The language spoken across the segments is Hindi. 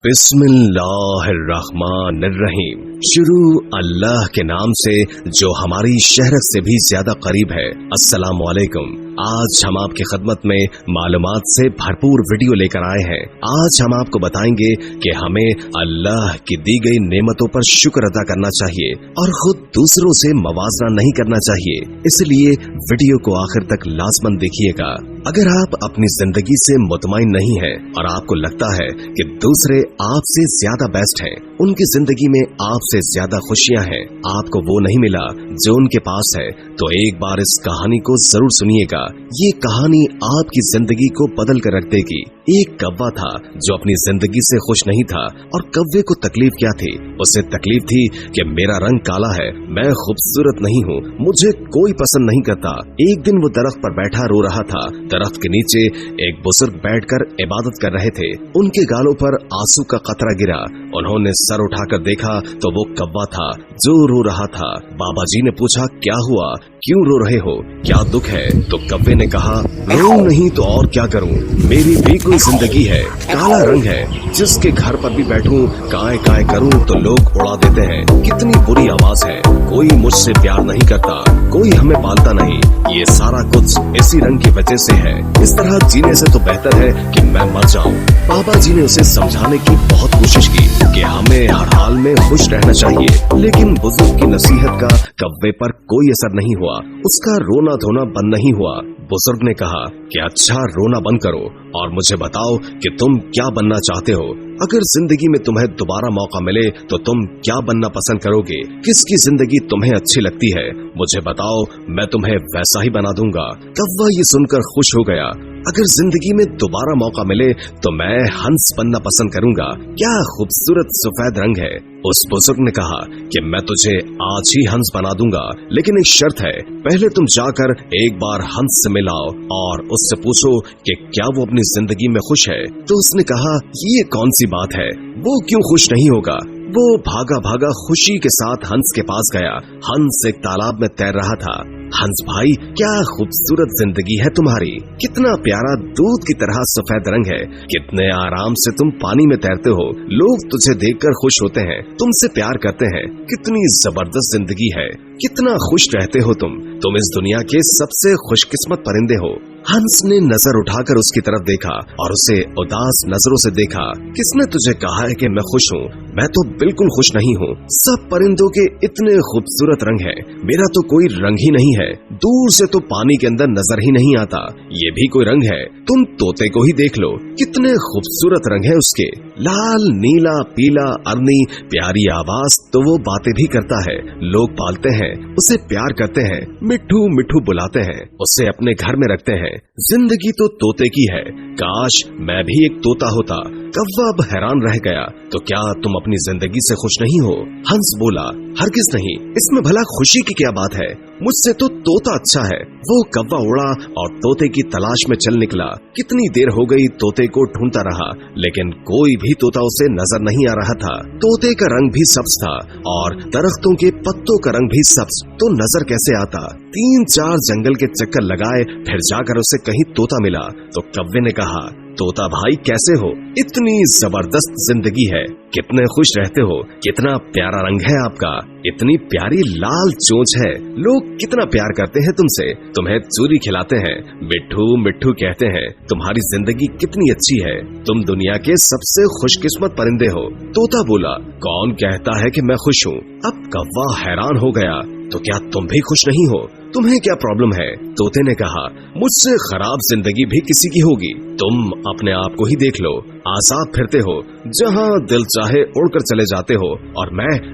बिस्मिल्लाहिर्रहमानिर्रहीम। शुरू अल्लाह के नाम से जो हमारी शहरत से भी ज्यादा करीब है। अस्सलाम वालेकुम। आज हम आपकी खदमत में मालूमात से भरपूर वीडियो लेकर आए हैं। आज हम आपको बताएंगे कि हमें अल्लाह की दी गई नेमतों पर शुक्र अदा करना चाहिए और खुद दूसरों से मवाजना नहीं करना चाहिए। इसलिए वीडियो को आखिर तक लाजमन देखिएगा। अगर आप अपनी जिंदगी से मुतमईन नहीं हैं और आपको लगता है कि दूसरे आपसे ज्यादा बेस्ट हैं, उनकी जिंदगी में आपसे ज्यादा खुशियां हैं, आपको वो नहीं मिला जो उनके पास है, तो एक बार इस कहानी को जरूर सुनिएगा। ये कहानी आपकी जिंदगी को बदल कर रख देगी। एक कौवा था जो अपनी जिंदगी से खुश नहीं था। और कौवे को तकलीफ क्या थी? उसे तकलीफ थी कि मेरा रंग काला है, मैं खूबसूरत नहीं हूँ, मुझे कोई पसंद नहीं करता। एक दिन वो दरख्त पर बैठा रो रहा था। दरख्त के नीचे एक बुजुर्ग बैठकर इबादत कर रहे थे। उनके गालों पर आंसू का कतरा गिरा। उन्होंने सर उठाकर देखा तो वो कौवा था जो रो रहा था। बाबा जी ने पूछा, क्या हुआ, क्यों रो रहे हो, क्या दुख है? तो कौवे ने कहा, रो नहीं तो और क्या करूं, मेरी भी कोई जिंदगी है, काला रंग है, जिसके घर पर भी बैठूं काय काय करूं तो लोग उड़ा देते हैं। कितनी बुरी आवाज है, कोई मुझसे प्यार नहीं करता, कोई हमें पालता नहीं, ये सारा कुछ इसी रंग की वजह से है। इस तरह जीने से तो बेहतर है कि मैं मर जाऊं। बाबा जी ने उसे समझाने की बहुत कोशिश की कि हमें हर हाल में खुश रहना चाहिए, लेकिन बुजुर्ग की नसीहत का कौवे पर कोई असर नहीं हुआ। उसका रोना धोना बंद नहीं हुआ। बुजुर्ग ने कहा कि अच्छा, रोना बंद करो और मुझे बताओ कि तुम क्या बनना चाहते हो। अगर जिंदगी में तुम्हें दोबारा मौका मिले तो तुम क्या बनना पसंद करोगे? किसकी जिंदगी तुम्हें अच्छी लगती है? मुझे बताओ, मैं तुम्हें वैसा ही बना दूंगा। कौवा ये सुनकर खुश हो गया। अगर जिंदगी में दोबारा मौका मिले तो मैं हंस बनना पसंद करूंगा। क्या खूबसूरत सफेद रंग है। उस बुजुर्ग ने कहा कि मैं तुझे आज ही हंस बना दूंगा, लेकिन एक शर्त है, पहले तुम जाकर एक बार हंस से मिलाओ और उससे पूछो कि क्या वो अपनी जिंदगी में खुश है। तो उसने कहा, ये कौन सी बात है, वो क्यों खुश नहीं होगा? वो भागा भागा खुशी के साथ हंस के पास गया। हंस एक तालाब में तैर रहा था। हंस भाई, क्या खूबसूरत जिंदगी है तुम्हारी, कितना प्यारा दूध की तरह सफेद रंग है, कितने आराम से तुम पानी में तैरते हो, लोग तुझे देखकर खुश होते हैं, तुमसे प्यार करते हैं, कितनी जबरदस्त जिंदगी है, कितना खुश रहते हो तुम इस दुनिया के सबसे खुशकिस्मत परिंदे हो। हंस ने नजर उठाकर उसकी तरफ देखा और उसे उदास नजरों से देखा। किसने तुझे कहा है कि मैं खुश हूँ? मैं तो बिल्कुल खुश नहीं हूँ। सब परिंदों के इतने खूबसूरत रंग हैं, मेरा तो कोई रंग ही नहीं है, दूर से तो पानी के अंदर नजर ही नहीं आता, ये भी कोई रंग है? तुम तोते को ही देख लो, कितने खूबसूरत रंग है उसके, लाल, नीला, पीला, अरनी, प्यारी आवाज, तो वो बातें भी करता है, लोग पालते हैं, उसे प्यार करते हैं, मिठू मिठू बुलाते हैं, उसे अपने घर में रखते हैं। जिंदगी तो तोते की है, काश मैं भी एक तोता होता। कौवा अब हैरान रह गया। तो क्या तुम अपनी जिंदगी से खुश नहीं हो? हंस बोला, हरगिज नहीं, इसमें भला खुशी की क्या बात है, मुझसे तो तोता अच्छा है। वो कौवा उड़ा और तोते की तलाश में चल निकला। कितनी देर हो गई तोते को ढूंढता रहा, लेकिन कोई भी तोता उसे नजर नहीं आ रहा था। तोते का रंग भी सब्ज था और दरख्तों के पत्तों का रंग भी सब्ज, तो नजर कैसे आता? 3-4 जंगल के चक्कर लगाए, फिर जाकर उसे कहीं तोता मिला। तो कौवे ने कहा, तोता भाई कैसे हो, इतनी जबरदस्त जिंदगी है, कितने खुश रहते हो, कितना प्यारा रंग है आपका, इतनी प्यारी लाल चोंच है, लोग कितना प्यार करते हैं तुमसे, तुम्हें चूरी खिलाते हैं, मिठू मिठू कहते हैं, तुम्हारी जिंदगी कितनी अच्छी है, तुम दुनिया के सबसे खुशकिस्मत परिंदे हो। तोता बोला, कौन कहता है कि मैं खुश हूँ? अब कौवा हैरान हो गया, तो क्या तुम भी खुश नहीं हो? तुम्हें क्या प्रॉब्लम है? तोते ने कहा, मुझसे खराब जिंदगी भी किसी की होगी, तुम अपने आप को ही देख लो, आजाद फिरते हो, जहाँ दिल चाहे उड़कर चले जाते हो, और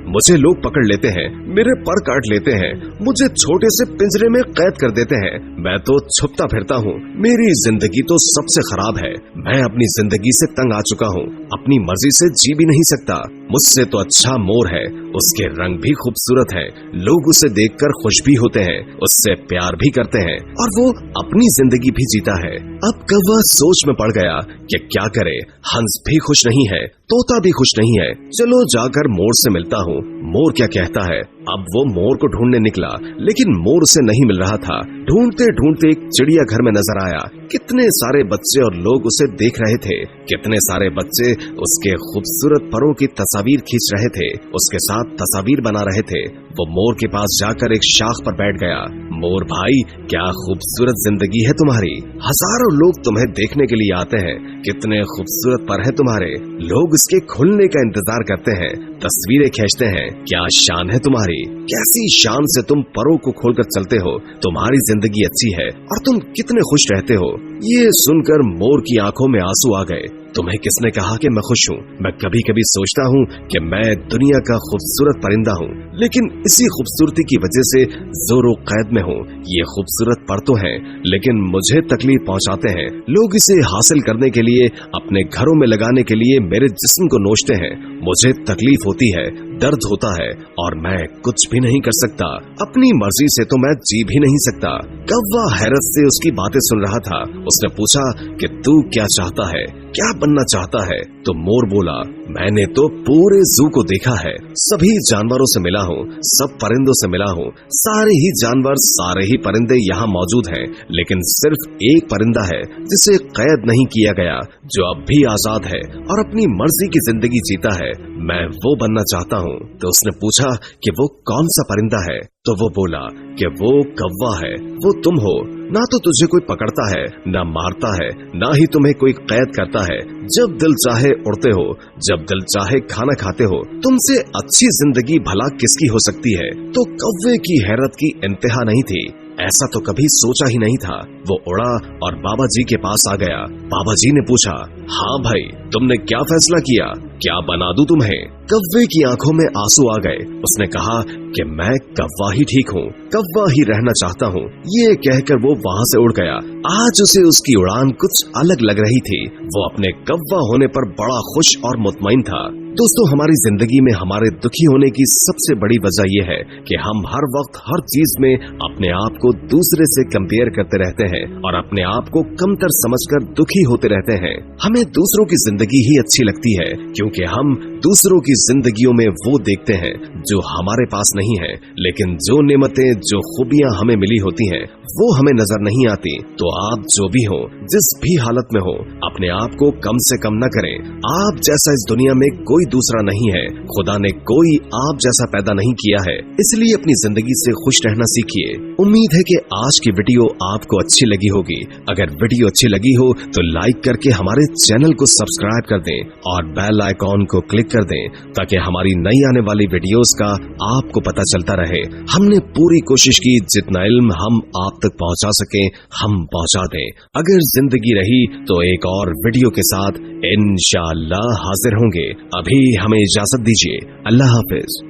मुझे लोग पकड़ लेते हैं, मेरे पर काट लेते हैं, मुझे छोटे से पिंजरे में कैद कर देते हैं, मैं तो छुपता फिरता हूँ, मेरी जिंदगी तो सबसे खराब है, मैं अपनी जिंदगी से तंग आ चुका हूँ, अपनी मर्जी से जी भी नहीं सकता, मुझसे तो अच्छा मोर है, उसके रंग भी खूबसूरत है, लोग उसे देखकर खुश भी होते हैं, उससे प्यार भी करते हैं, और वो अपनी जिंदगी भी जीता है। अब कौवा सोच में पड़ गया कि क्या करे, हंस भी खुश नहीं है, तोता भी खुश नहीं है, चलो जाकर मोर से मिलता हूँ, मोर क्या कहता है। अब वो मोर को ढूंढने निकला, लेकिन मोर उसे नहीं मिल रहा था। ढूंढते ढूंढते एक चिड़िया घर में नजर आया। कितने सारे बच्चे और लोग उसे देख रहे थे। कितने सारे बच्चे उसके खूबसूरत परों की तस्वीर खींच रहे थे, उसके साथ तस्वीर बना रहे थे। वो मोर के पास जाकर एक शाख पर बैठ गया। मोर भाई, क्या खूबसूरत जिंदगी है तुम्हारी। हजारों लोग तुम्हें देखने के लिए आते हैं। कितने खूबसूरत पर है तुम्हारे। लोग इसके खुलने का इंतजार करते हैं, तस्वीरें खींचते हैं। क्या शान है तुम्हारी। कैसी शान से तुम परों को खोलकर चलते हो। तुम्हारी जिंदगी अच्छी है और तुम कितने खुश रहते हो। ये सुनकर मोर की आंखों में आंसू आ गए। तुम्हें किसने कहा कि मैं खुश हूँ। मैं कभी कभी सोचता हूँ कि मैं दुनिया का खूबसूरत परिंदा हूँ, लेकिन इसी खूबसूरती की वजह से जोरो कैद में हूँ। ये खूबसूरत पर तो हैं, लेकिन मुझे तकलीफ पहुँचाते हैं। लोग इसे हासिल करने के लिए, अपने घरों में लगाने के लिए मेरे जिस्म को नोचते हैं। मुझे तकलीफ होती है, दर्द होता है और मैं कुछ भी नहीं कर सकता। अपनी मर्जी से तो मैं जी भी नहीं सकता। कौवा हैरत से उसकी बातें सुन रहा था। उसने पूछा कि तू क्या चाहता है, क्या बनना चाहता है। तो मोर बोला, मैंने तो पूरे जू को देखा है। सभी जानवरों से मिला हूँ, सब परिंदों से मिला हूँ। सारे ही जानवर, सारे ही परिंदे यहाँ मौजूद हैं, लेकिन सिर्फ एक परिंदा है जिसे कैद नहीं किया गया, जो अब भी आजाद है और अपनी मर्जी की जिंदगी जीता है। मैं वो बनना चाहता हूँ। तो उसने पूछा कि वो कौन सा परिंदा है। तो वो बोला कि वो कौवा है। वो तुम हो। ना तो तुझे कोई पकड़ता है, ना मारता है, ना ही तुम्हें कोई कैद करता है। जब दिल चाहे उड़ते हो, जब दिल चाहे खाना खाते हो। तुमसे अच्छी जिंदगी भला किसकी हो सकती है। तो कौवे की हैरत की इंतहा नहीं थी। ऐसा तो कभी सोचा ही नहीं था। वो उड़ा और बाबा जी के पास आ गया। बाबा जी ने पूछा, हाँ भाई, तुमने क्या फैसला किया, क्या बना दूं तुम्हें। कौवे की आंखों में आंसू आ गए। उसने कहा कि मैं कौवा ही ठीक हूँ, कौवा ही रहना चाहता हूँ। ये कहकर वो वहाँ से उड़ गया। आज उसे उसकी उड़ान कुछ अलग लग रही थी। वो अपने कौवा होने पर बड़ा खुश और मुतमईन था। दोस्तों, हमारी जिंदगी में हमारे दुखी होने की सबसे बड़ी वजह यह है कि हम हर वक्त हर चीज में अपने आप को दूसरे से कंपेयर करते रहते हैं और अपने आप को कमतर समझकर दुखी होते रहते हैं। हमें दूसरों की जिंदगी ही अच्छी लगती है, क्योंकि हम दूसरों की जिंदगियों में वो देखते हैं जो हमारे पास नहीं है। लेकिन जो नेमतें, जो खूबियां हमें मिली होती हैं, वो हमें नजर नहीं आती। तो आप जो भी हो, जिस भी हालत में हो, अपने आप को कम से कम न करें। आप जैसा इस दुनिया में कोई दूसरा नहीं है। खुदा ने कोई आप जैसा पैदा नहीं किया है, इसलिए अपनी जिंदगी से खुश रहना सीखिए। उम्मीद है कि आज की वीडियो आपको अच्छी लगी होगी। अगर वीडियो अच्छी लगी हो तो लाइक करके हमारे चैनल को सब्सक्राइब कर दें और बेल आइकॉन को क्लिक कर दें, ताकि हमारी नई आने वाली वीडियोस का आपको पता चलता रहे। हमने पूरी कोशिश की जितना इल्म हम आप तक पहुंचा सके हम पहुंचा दें। अगर जिंदगी रही तो एक और वीडियो के साथ इंशाअल्लाह हाजिर होंगे। अभी हमें इजाजत दीजिए। अल्लाह हाफिज।